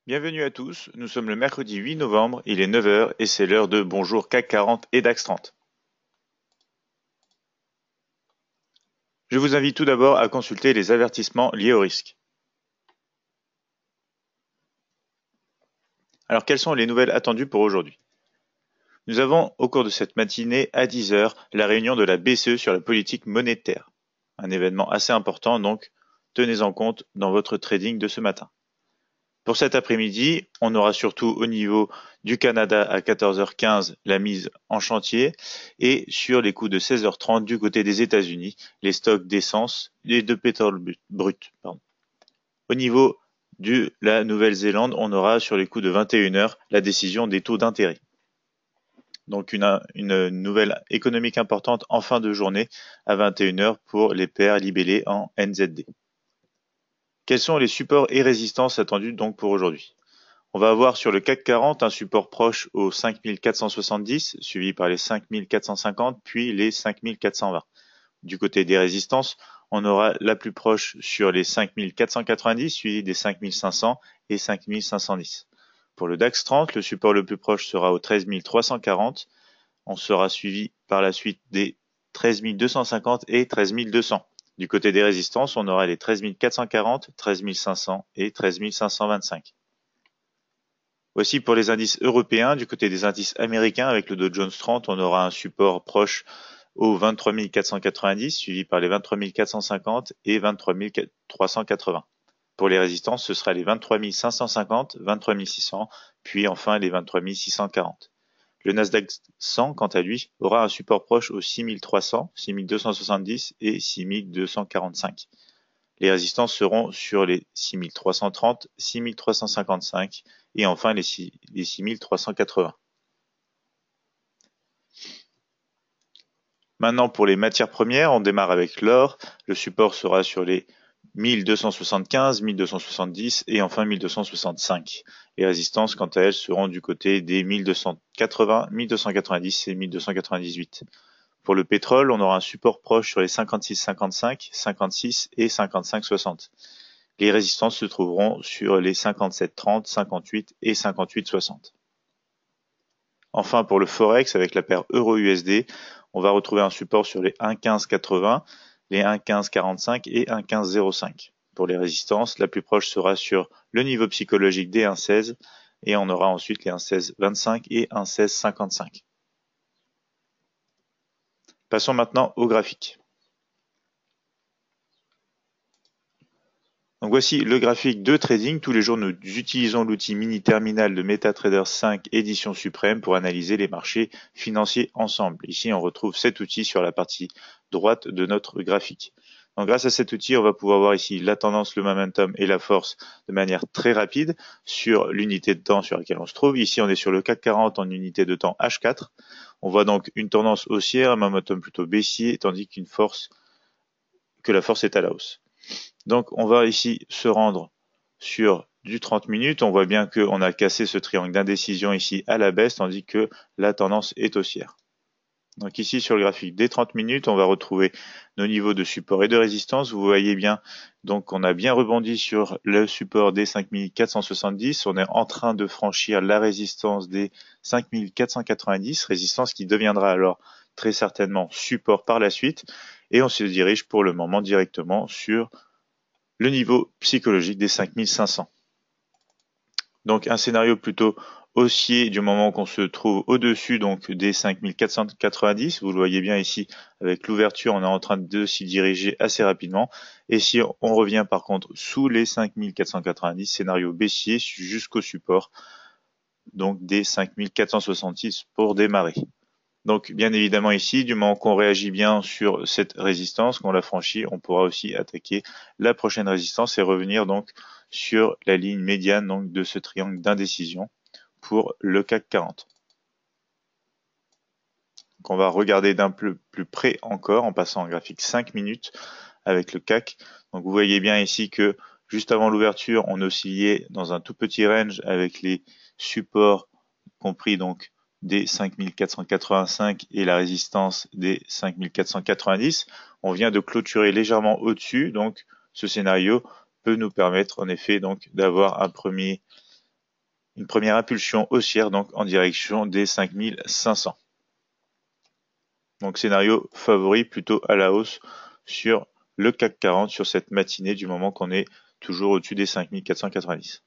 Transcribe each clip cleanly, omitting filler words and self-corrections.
Bienvenue à tous, nous sommes le mercredi 8 novembre, il est 9 heures et c'est l'heure de Bonjour CAC 40 et DAX 30. Je vous invite tout d'abord à consulter les avertissements liés au risque. Alors quelles sont les nouvelles attendues pour aujourd'hui? Nous avons au cours de cette matinée à 10 heures la réunion de la BCE sur la politique monétaire. Un événement assez important donc tenez-en compte dans votre trading de ce matin. Pour cet après-midi, on aura surtout au niveau du Canada à 14h15 la mise en chantier et sur les coups de 16h30 du côté des États-Unis, les stocks d'essence et de pétrole brut. Au niveau de la Nouvelle-Zélande, on aura sur les coups de 21h la décision des taux d'intérêt. Donc une nouvelle économique importante en fin de journée à 21h pour les paires libellées en NZD. Quels sont les supports et résistances attendus donc pour aujourd'hui? On va avoir sur le CAC 40 un support proche aux 5470, suivi par les 5450, puis les 5420. Du côté des résistances, on aura la plus proche sur les 5490, suivi des 5500 et 5510. Pour le DAX 30, le support le plus proche sera aux 13340. On sera suivi par la suite des 13250 et 13200. Du côté des résistances, on aura les 13440, 13500 et 13525. Aussi pour les indices européens, du côté des indices américains, avec le Dow Jones 30, on aura un support proche aux 23 490, suivi par les 23 450 et 23 380. Pour les résistances, ce sera les 23 550, 23 600, puis enfin les 23 640. Le Nasdaq 100, quant à lui, aura un support proche aux 6 300, 6 270 et 6 245. Les résistances seront sur les 6 330, 6 355 et enfin les 6 380. Maintenant pour les matières premières, on démarre avec l'or. Le support sera sur les 1275, 1270 et enfin 1265. Les résistances, quant à elles, seront du côté des 1280, 1290 et 1298. Pour le pétrole, on aura un support proche sur les 56,55, 56 et 55,60. Les résistances se trouveront sur les 57,30, 58 et 58,60. Enfin, pour le Forex, avec la paire Euro-USD, on va retrouver un support sur les 1,1580, les 1,1545 et 1,1505. Pour les résistances, la plus proche sera sur le niveau psychologique des 1,16 et on aura ensuite les 1,1625 et 1,1655. Passons maintenant au graphique. Donc voici le graphique de trading. Tous les jours, nous utilisons l'outil mini terminal de MetaTrader 5 édition suprême pour analyser les marchés financiers ensemble. Ici, on retrouve cet outil sur la partie droite de notre graphique. Donc grâce à cet outil, on va pouvoir voir ici la tendance, le momentum et la force de manière très rapide sur l'unité de temps sur laquelle on se trouve. Ici, on est sur le CAC 40 en unité de temps H4. On voit donc une tendance haussière, un momentum plutôt baissier, tandis que la force est à la hausse. Donc on va ici se rendre sur du 30 minutes. On voit bien qu'on a cassé ce triangle d'indécision ici à la baisse, tandis que la tendance est haussière. Donc ici sur le graphique des 30 minutes, on va retrouver nos niveaux de support et de résistance. Vous voyez bien donc on a bien rebondi sur le support des 5470. On est en train de franchir la résistance des 5490, résistance qui deviendra alors très certainement support par la suite. Et on se dirige pour le moment directement sur le niveau psychologique des 5500. Donc un scénario plutôt haussier du moment qu'on se trouve au-dessus donc des 5490. Vous le voyez bien ici avec l'ouverture, on est en train de s'y diriger assez rapidement. Et si on revient par contre sous les 5490, scénario baissier jusqu'au support donc des 5466 pour démarrer. Donc bien évidemment ici, du moment qu'on réagit bien sur cette résistance, qu'on la franchit, on pourra aussi attaquer la prochaine résistance et revenir donc sur la ligne médiane donc, de ce triangle d'indécision pour le CAC 40. Donc on va regarder d'un peu plus près encore en passant en graphique 5 minutes avec le CAC. Donc vous voyez bien ici que juste avant l'ouverture, on oscillait dans un tout petit range avec les supports compris donc des 5485 et la résistance des 5490. On vient de clôturer légèrement au-dessus, donc ce scénario peut nous permettre en effet donc d'avoir un premier une première impulsion haussière donc en direction des 5500. Donc scénario favori plutôt à la hausse sur le CAC 40 sur cette matinée du moment qu'on est toujours au-dessus des 5490.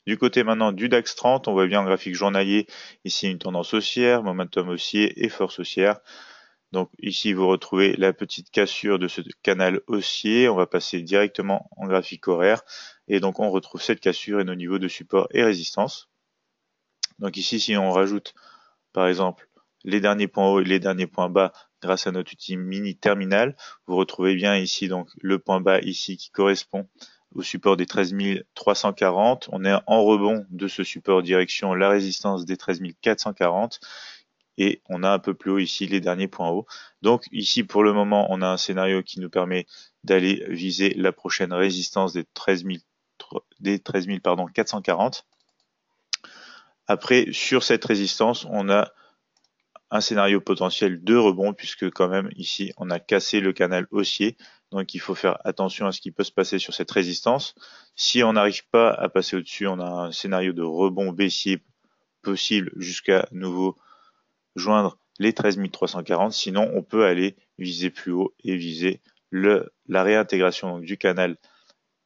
Du côté maintenant du DAX 30, on voit bien en graphique journalier ici une tendance haussière, momentum haussier et force haussière. Donc ici vous retrouvez la petite cassure de ce canal haussier. On va passer directement en graphique horaire et donc on retrouve cette cassure et nos niveaux de support et résistance. Donc ici si on rajoute par exemple les derniers points hauts et les derniers points bas grâce à notre outil mini terminal, vous retrouvez bien ici donc le point bas ici qui correspond au support des 13 340. On est en rebond de ce support direction la résistance des 13 440 et on a un peu plus haut ici les derniers points hauts. Donc ici pour le moment on a un scénario qui nous permet d'aller viser la prochaine résistance des 13 440. Après sur cette résistance on a un scénario potentiel de rebond puisque quand même ici on a cassé le canal haussier, donc il faut faire attention à ce qui peut se passer sur cette résistance. Si on n'arrive pas à passer au-dessus, on a un scénario de rebond baissier possible jusqu'à nouveau joindre les 13 340, sinon on peut aller viser plus haut et viser la réintégration donc, du canal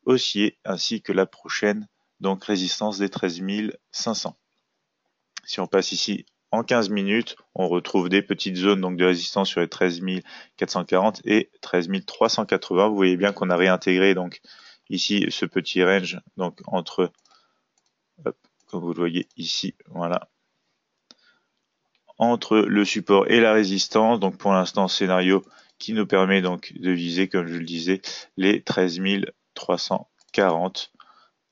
haussier ainsi que la prochaine donc résistance des 13 500. Si on passe ici en 15 minutes, on retrouve des petites zones donc de résistance sur les 13 440 et 13 380. Vous voyez bien qu'on a réintégré donc ici ce petit range donc entre, comme vous le voyez ici, voilà, entre le support et la résistance. Donc pour l'instant scénario qui nous permet donc de viser, comme je le disais, les 13 340.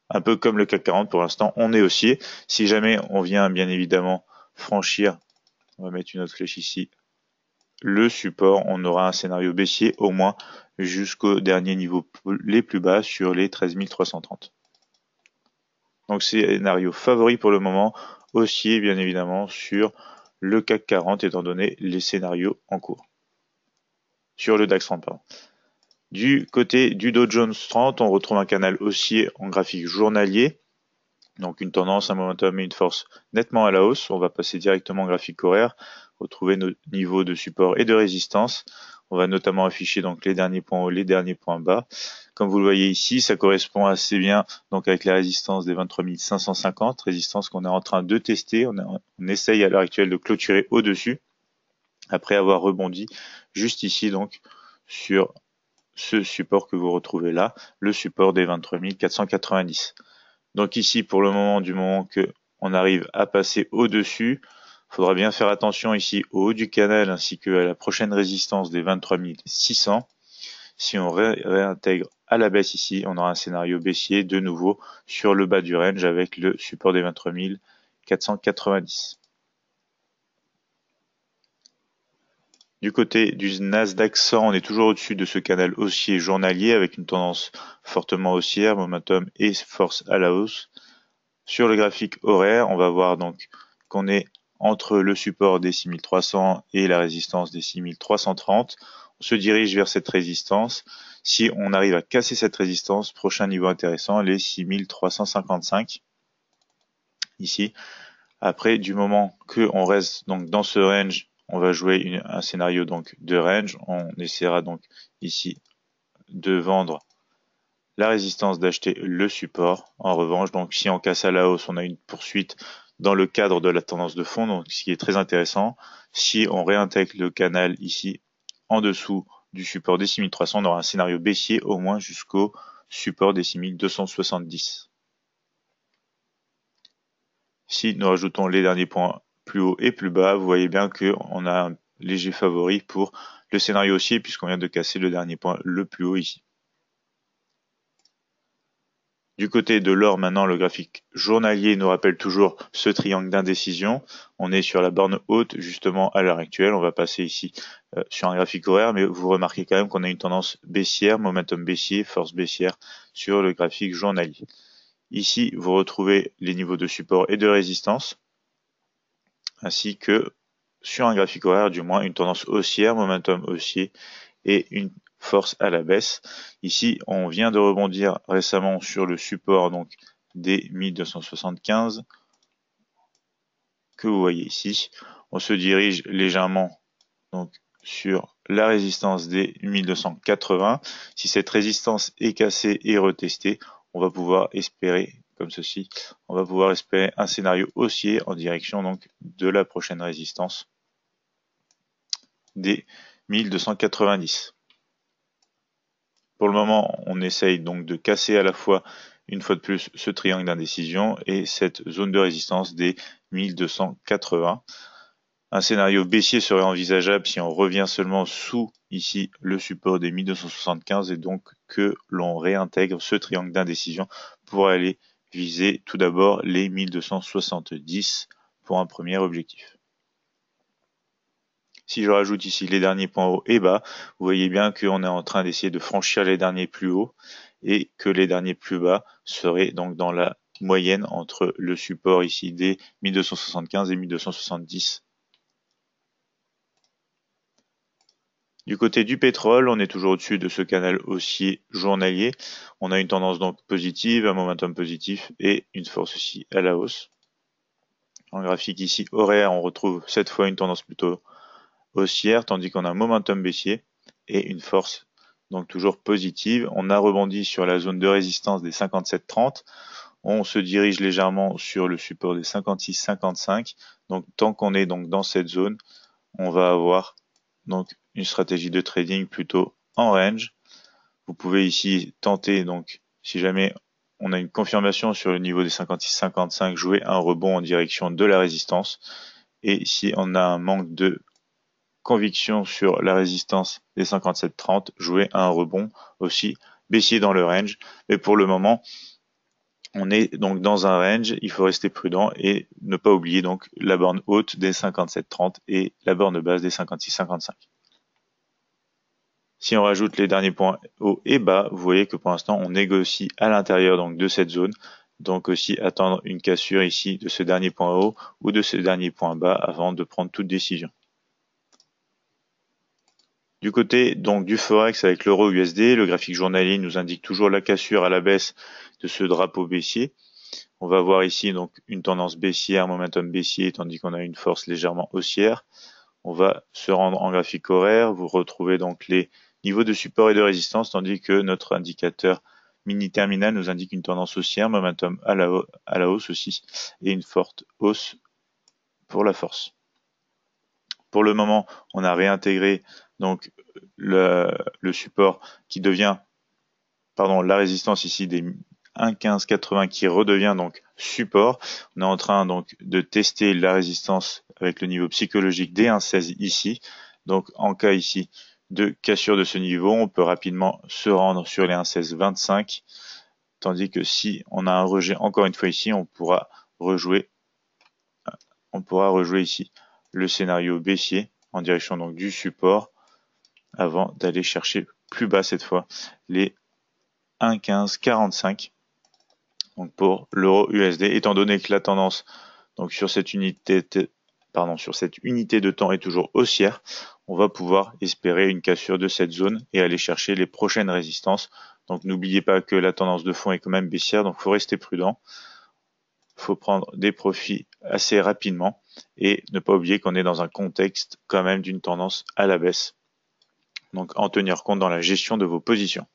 Un peu comme le CAC 40 pour l'instant, on est haussier. Si jamais on vient bien évidemment franchir, on va mettre une autre flèche ici, le support, on aura un scénario baissier au moins jusqu'au dernier niveau les plus bas sur les 13 330. Donc scénario favori pour le moment, haussier bien évidemment sur le CAC 40 étant donné les scénarios en cours. Sur le DAX 30, pardon. Du côté du Dow Jones 30, on retrouve un canal haussier en graphique journalier. Donc une tendance, un momentum et une force nettement à la hausse. On va passer directement en graphique horaire, retrouver nos niveaux de support et de résistance. On va notamment afficher donc les derniers points hauts, les derniers points bas. Comme vous le voyez ici, ça correspond assez bien donc avec la résistance des 23 550, résistance qu'on est en train de tester. On essaye à l'heure actuelle de clôturer au-dessus, après avoir rebondi juste ici donc sur ce support que vous retrouvez là, le support des 23 490. Donc ici, pour le moment, du moment que on arrive à passer au-dessus, il faudra bien faire attention ici au haut du canal ainsi que à la prochaine résistance des 23 600. Si on réintègre à la baisse ici, on aura un scénario baissier de nouveau sur le bas du range avec le support des 23 490. Du côté du Nasdaq 100, on est toujours au-dessus de ce canal haussier journalier avec une tendance fortement haussière, momentum et force à la hausse. Sur le graphique horaire, on va voir donc qu'on est entre le support des 6300 et la résistance des 6330. On se dirige vers cette résistance. Si on arrive à casser cette résistance, prochain niveau intéressant, les 6355 ici. Après, du moment qu'on reste donc dans ce range, on va jouer un scénario donc de range. On essaiera donc ici de vendre la résistance, d'acheter le support. En revanche, donc si on casse à la hausse, on a une poursuite dans le cadre de la tendance de fond, donc ce qui est très intéressant. Si on réintègre le canal ici en dessous du support des 6300, on aura un scénario baissier au moins jusqu'au support des 6270. Si nous rajoutons les derniers points plus haut et plus bas, vous voyez bien qu'on a un léger favori pour le scénario haussier puisqu'on vient de casser le dernier point le plus haut ici. Du côté de l'or, maintenant, le graphique journalier nous rappelle toujours ce triangle d'indécision. On est sur la borne haute, justement, à l'heure actuelle. On va passer ici sur un graphique horaire, mais vous remarquez quand même qu'on a une tendance baissière, momentum baissier, force baissière sur le graphique journalier. Ici, vous retrouvez les niveaux de support et de résistance, ainsi que sur un graphique horaire, du moins, une tendance haussière, momentum haussier et une force à la baisse. Ici, on vient de rebondir récemment sur le support donc des 1275 que vous voyez ici. On se dirige légèrement donc sur la résistance des 1280. Si cette résistance est cassée et retestée, on va pouvoir espérer, comme ceci, on va pouvoir espérer un scénario haussier en direction donc de la prochaine résistance des 1290. Pour le moment, on essaye donc de casser à la fois, une fois de plus, ce triangle d'indécision et cette zone de résistance des 1280. Un scénario baissier serait envisageable si on revient seulement sous ici le support des 1275 et donc que l'on réintègre ce triangle d'indécision pour aller viser tout d'abord les 1270 pour un premier objectif. Si je rajoute ici les derniers points hauts et bas, vous voyez bien qu'on est en train d'essayer de franchir les derniers plus hauts et que les derniers plus bas seraient donc dans la moyenne entre le support ici des 1275 et 1270. Du côté du pétrole, on est toujours au-dessus de ce canal haussier journalier. On a une tendance donc positive, un momentum positif et une force aussi à la hausse. En graphique ici horaire, on retrouve cette fois une tendance plutôt haussière, tandis qu'on a un momentum baissier et une force donc toujours positive. On a rebondi sur la zone de résistance des 57,30. On se dirige légèrement sur le support des 56,55. Donc tant qu'on est donc dans cette zone, on va avoir donc une stratégie de trading plutôt en range. Vous pouvez ici tenter, donc si jamais on a une confirmation sur le niveau des 56,55, jouer un rebond en direction de la résistance. Et si on a un manque de conviction sur la résistance des 57,30, jouer un rebond aussi baissier dans le range. Mais pour le moment, on est donc dans un range, il faut rester prudent et ne pas oublier donc la borne haute des 57,30 et la borne basse des 56,55. Si on rajoute les derniers points hauts et bas, vous voyez que pour l'instant on négocie à l'intérieur donc de cette zone. Donc aussi attendre une cassure ici de ce dernier point haut ou de ce dernier point bas avant de prendre toute décision. Du côté donc du Forex avec l'euro USD, le graphique journalier nous indique toujours la cassure à la baisse de ce drapeau baissier. On va voir ici donc une tendance baissière, momentum baissier, tandis qu'on a une force légèrement haussière. On va se rendre en graphique horaire, vous retrouvez donc les niveaux de support et de résistance, tandis que notre indicateur mini terminal nous indique une tendance haussière, momentum à la hausse aussi, et une forte hausse pour la force. Pour le moment, on a réintégré donc le support qui devient, la résistance ici des 1,1580 qui redevient donc support. On est en train donc de tester la résistance avec le niveau psychologique des 1,16 ici. Donc en cas ici de cassure de ce niveau, on peut rapidement se rendre sur les 1,1625. Tandis que si on a un rejet encore une fois ici, on pourra rejouer ici le scénario baissier en direction donc du support avant d'aller chercher plus bas cette fois les 1,1545 donc pour l'euro USD, étant donné que la tendance donc sur cette unité de temps est toujours haussière, on va pouvoir espérer une cassure de cette zone et aller chercher les prochaines résistances. Donc n'oubliez pas que la tendance de fond est quand même baissière, donc il faut rester prudent. Il faut prendre des profits assez rapidement et ne pas oublier qu'on est dans un contexte quand même d'une tendance à la baisse. Donc en tenir compte dans la gestion de vos positions.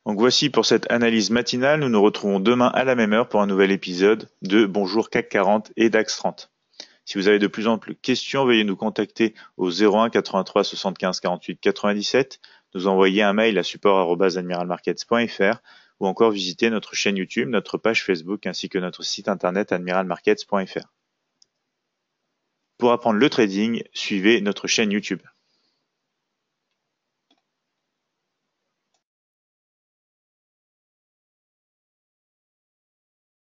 Donc voici pour cette analyse matinale. Nous nous retrouvons demain à la même heure pour un nouvel épisode de Bonjour CAC 40 et DAX 30. Si vous avez de plus amples questions, veuillez nous contacter au 01 83 75 48 97, nous envoyer un mail à support@admiralmarkets.fr ou encore visiter notre chaîne YouTube, notre page Facebook ainsi que notre site internet admiralmarkets.fr. Pour apprendre le trading, suivez notre chaîne YouTube.